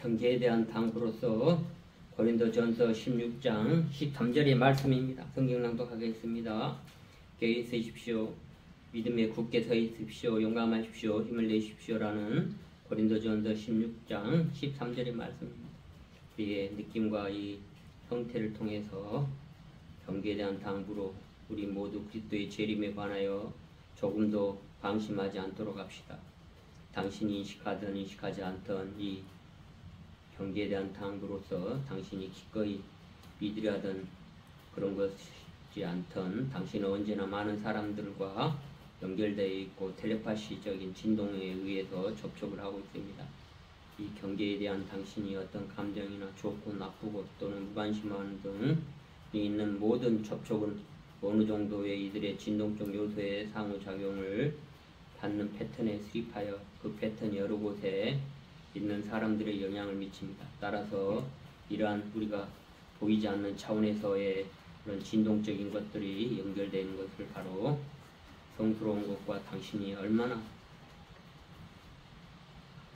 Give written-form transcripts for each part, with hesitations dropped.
경계에 대한 당부로서 고린도전서 16장 13절의 말씀입니다. 성경 낭독하겠습니다. 깨어 있으십시오. 믿음에 굳게 서 있으십시오. 용감하십시오. 힘을 내십시오라는 고린도전서 16장 13절의 말씀입니다. 우리의 느낌과 이 형태를 통해서 경계에 대한 당부로 우리 모두 그리스도의 재림에 관하여 조금도 방심하지 않도록 합시다. 당신이 인식하든 인식하지 않든 이 경계에 대한 당부로서 당신이 기꺼이 믿으려던 그런 것이지 않든 당신은 언제나 많은 사람들과 연결되어 있고 텔레파시적인 진동에 의해서 접촉을 하고 있습니다. 이 경계에 대한 당신이 어떤 감정이나 좋고 나쁘고 또는 무관심한 등이 있는 모든 접촉은 어느 정도의 이들의 진동적 요소의 상호작용을 받는 패턴에 수립하여 그 패턴이 여러 곳에 있는 사람들의 영향을 미칩니다. 따라서 이러한 우리가 보이지 않는 차원에서의 그런 진동적인 것들이 연결되어 있는 것을 바로 성스러운 것과 당신이 얼마나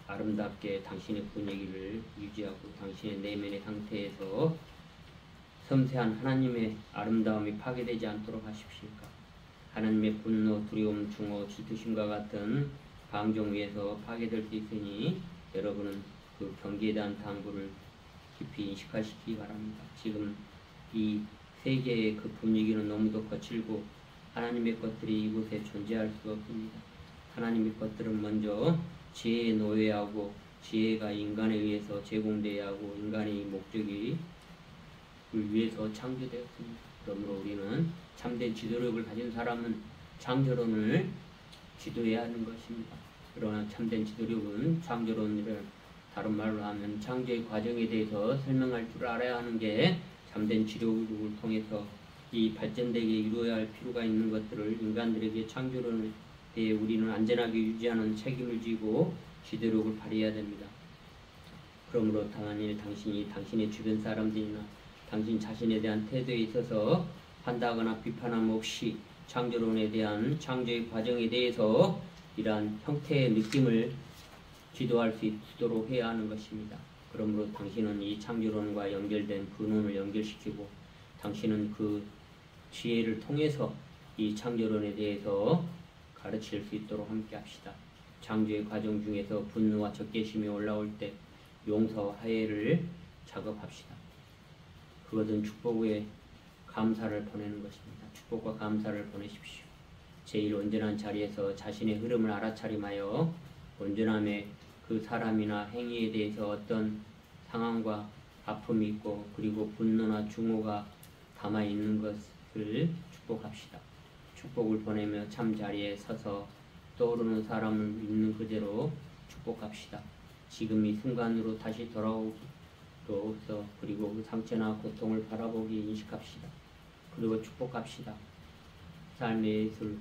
아름답게 당신의 분위기를 유지하고 당신의 내면의 상태에서 섬세한 하나님의 아름다움이 파괴되지 않도록 하십시오까? 하나님의 분노, 두려움, 증오, 질투심과 같은 방종 위에서 파괴될 수 있으니 여러분은 그 경계에 대한 당부를 깊이 인식하시기 바랍니다. 지금 이 세계의 그 분위기는 너무도 거칠고 하나님의 것들이 이곳에 존재할 수 없습니다. 하나님의 것들은 먼저 지혜에 노예하고 지혜가 인간에 의해서 제공되어야 하고 인간의 목적이 위해서 창조되었습니다. 그러므로 우리는 참된 지도력을 가진 사람은 창조론을 지도해야 하는 것입니다. 그러나 참된 지도력은 창조론을 다른 말로 하면 창조의 과정에 대해서 설명할 줄 알아야 하는 게 참된 지도력을 통해서 이 발전되게 이루어야 할 필요가 있는 것들을 인간들에게 창조론에 대해 우리는 안전하게 유지하는 책임을 지고 지도력을 발휘해야 됩니다. 그러므로 당신이 당신의 주변 사람들이나 당신 자신에 대한 태도에 있어서 판단하거나 비판함 없이 창조론에 대한 창조의 과정에 대해서 이러한 형태의 느낌을 지도할 수 있도록 해야 하는 것입니다. 그러므로 당신은 이 창조론과 연결된 근원을 연결시키고 당신은 그 지혜를 통해서 이 창조론에 대해서 가르칠 수 있도록 함께 합시다. 창조의 과정 중에서 분노와 적개심이 올라올 때 용서와 화해를 작업합시다. 그것은 축복 후에 감사를 보내는 것입니다. 축복과 감사를 보내십시오. 제일 온전한 자리에서 자신의 흐름을 알아차림하여 온전함의 그 사람이나 행위에 대해서 어떤 상황과 아픔이 있고 그리고 분노나 증오가 담아있는 것을 축복합시다. 축복을 보내며 참 자리에 서서 떠오르는 사람을 있는 그대로 축복합시다. 지금 이 순간으로 다시 돌아오도록 그리고 그 상처나 고통을 바라보기 인식합시다. 그리고 축복합시다. 삶의 예술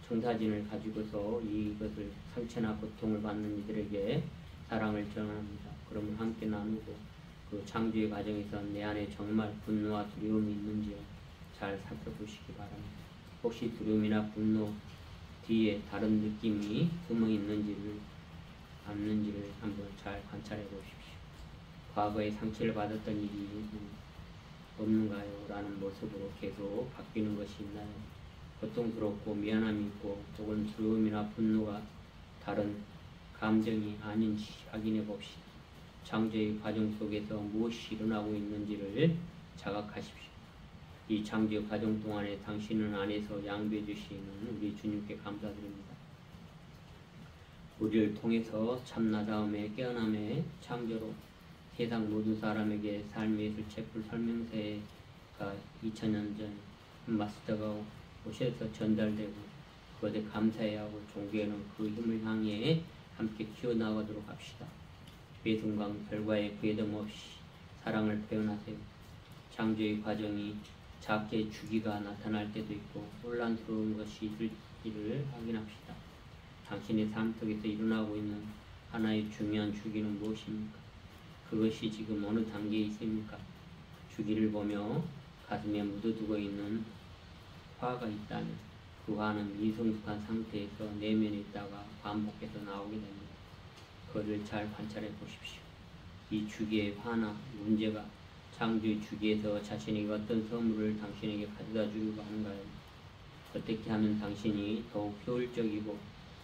청사진을 가지고서 이것을 상처나 고통을 받는 이들에게 사랑을 전합니다. 그러면 함께 나누고 그 창조의 과정에서 내 안에 정말 분노와 두려움이 있는지 잘 살펴보시기 바랍니다. 혹시 두려움이나 분노 뒤에 다른 느낌이 숨어 있는지를 한번 잘 관찰해 보십시오. 과거에 상처를 받았던 일이 없는가요? 라는 모습으로 계속 바뀌는 것이 있나요? 고통스럽고 미안함이 있고 혹은 두려움이나 분노가 다른 감정이 아닌지 확인해 봅시다. 창조의 과정 속에서 무엇이 일어나고 있는지를 자각하십시오. 이 창조의 과정 동안에 당신은 안에서 양보해 주시는 우리 주님께 감사드립니다. 우리를 통해서 참나다움에 깨어남의 창조로 세상 모든 사람에게 삶의 예술 책불 설명서가 2000년 전 마스터가 오셔서 전달되고 그것에 감사해야 하고 종교에는 그 힘을 향해 함께 키워나가도록 합시다. 배순강 결과에 부해됨 없이 사랑을 표현하세요. 창조의 과정이 작게 주기가 나타날 때도 있고 혼란스러운 것이 있을지를 확인합시다. 당신의 삶 속에서 일어나고 있는 하나의 중요한 주기는 무엇입니까? 그것이 지금 어느 단계에 있습니까? 주기를 보며 가슴에 묻어두고 있는 화가 있다면 그 화는 미성숙한 상태에서 내면에 있다가 반복해서 나오게 됩니다. 그것을 잘 관찰해 보십시오. 이 주기의 화나 문제가 창조의 주기에서 자신에게 어떤 선물을 당신에게 가져다 주려고 하는가요? 어떻게 하면 당신이 더욱 효율적이고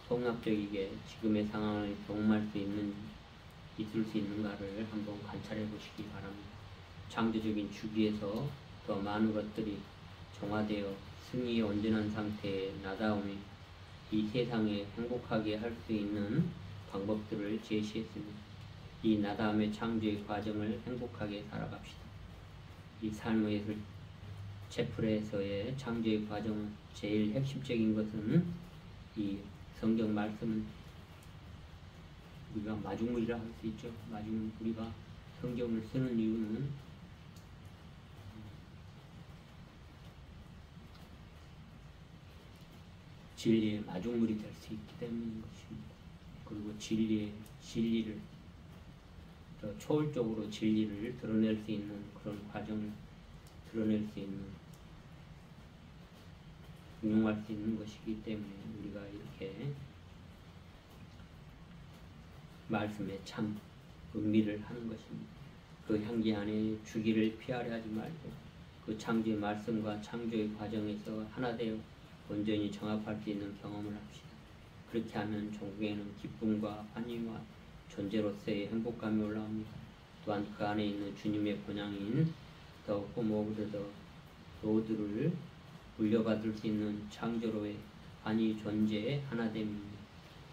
통합적이게 지금의 상황을 경험할 수 있을 수 있는가를 한번 관찰해 보시기 바랍니다. 창조적인 주기에서 더 많은 것들이 정화되어 승리에 온전한 상태의 나다움이 이 세상에 행복하게 할 수 있는 방법들을 제시했습니다. 이 나다움의 창조의 과정을 행복하게 살아갑시다. 이 삶의 예술 채플에서의 창조의 과정은 제일 핵심적인 것은 이 성경 말씀은 우리가 마중물이라 할 수 있죠. 우리가 성경을 쓰는 이유는 진리의 마중물이 될 수 있기 때문인 것입니다. 그리고 진리를 더 초월적으로 진리를 드러낼 수 있는 그런 과정을 드러낼 수 있는 응용할 수 있는 것이기 때문에 우리가 이렇게 말씀에 참 음미를 하는 것입니다. 그 향기 안에 주기를 피하려 하지 말고 그 창조의 말씀과 창조의 과정에서 하나 되어 온전히 정합할 수 있는 경험을 합시다. 그렇게 하면 종국에는 기쁨과 환희와 존재로서의 행복감이 올라옵니다. 또한 그 안에 있는 주님의 본향인 더 호모브드 더 로드를 물려받을 수 있는 창조로의 환희 존재의 하나됨입니다.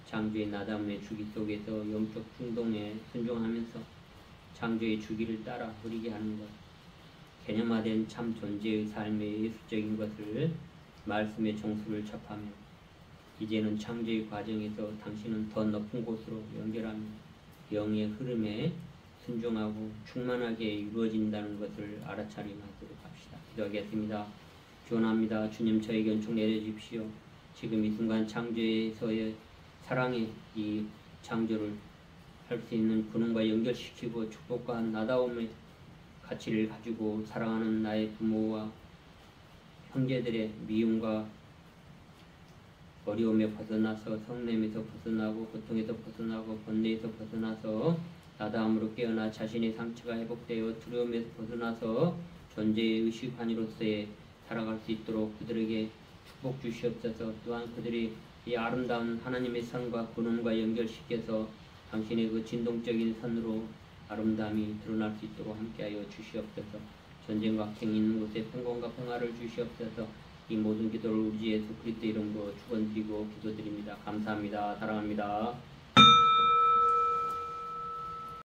창조의 나다움의 주기 속에서 영적 충동에 순종하면서 창조의 주기를 따라 흐리게 하는 것, 개념화된 참 존재의 삶의 예술적인 것을 말씀의 정수를 접하며 이제는 창조의 과정에서 당신은 더 높은 곳으로 연결하며 영의 흐름에 순종하고 충만하게 이루어진다는 것을 알아차림하도록 합시다. 기도하겠습니다. 기원합니다. 주님, 저에게 은총 내려주십시오. 지금 이 순간 창조에서의 사랑의 이 창조를 할 수 있는 근원과 연결시키고 축복과 나다움의 가치를 가지고 사랑하는 나의 부모와 형제들의 미움과 어려움에 벗어나서 성냄에서 벗어나고 고통에서 벗어나고 번뇌에서 벗어나서 나다움으로 깨어나 자신의 상처가 회복되어 두려움에서 벗어나서 존재의 의식환희로서의 살아갈 수 있도록 그들에게 축복 주시옵소서. 또한 그들이 이 아름다운 하나님의 선과 근원과 연결시켜서 당신의 그 진동적인 선으로 아름다움이 드러날 수 있도록 함께하여 주시옵소서. 전쟁과 악행이 있는 곳에 평강과 평화를 주시옵소서. 이 모든 기도를 우리 주 예수 그리스도 이름으로 축원드리고 기도드립니다. 감사합니다. 사랑합니다.